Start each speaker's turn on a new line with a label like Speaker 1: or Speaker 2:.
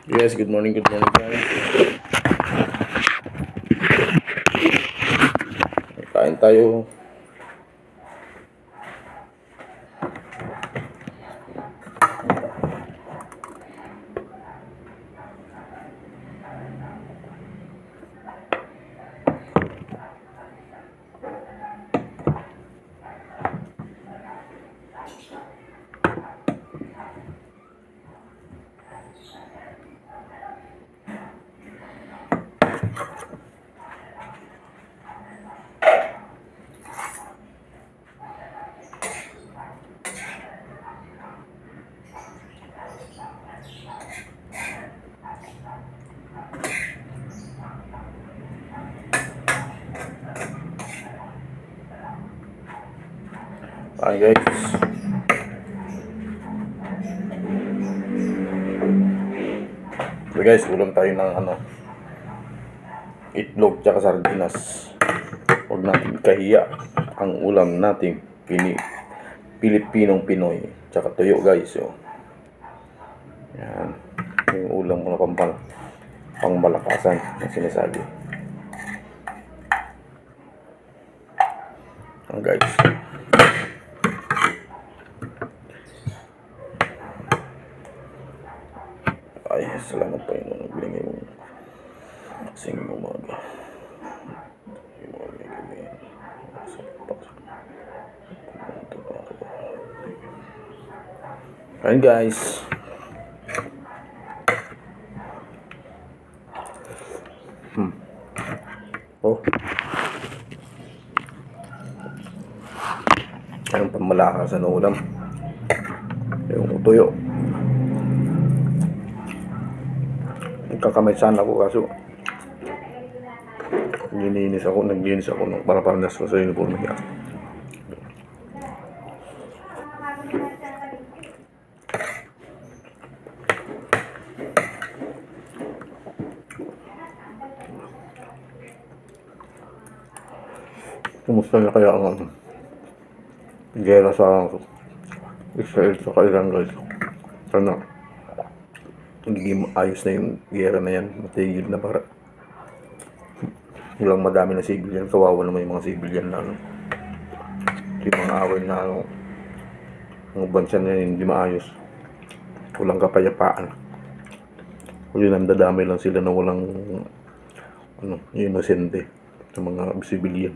Speaker 1: Yes, good morning guys. Kain tayo. Kain guys. So guys, ulam tayo ng itlog tsaka sardinas. Huwag natin kahiya ang ulam natin Pilipinong Pinoy tsaka tuyo guys. So, yan. Yung ulam ko na pangmalakasan na sinasabi. Guys. Ay, salamat po yung nagbigay mo kasing umaga. Ayan guys. Oh. Ang pamalakas ng ulam. Yung tuyo. Nagkakamay sana ako kaso naglinis ako para nas ko sa uniforme niya. Kumusta na kaya ang gera sa Israel sa Iran guys? Sana magiging ayos na yung gera na yan, matigil na para walang madami na civilian, kawawa naman yung mga civilian na yung mga away na mga bansa na hindi maayos, walang kapayapaan, yun ang dadamay lang sila na walang inosente sa mga civilian.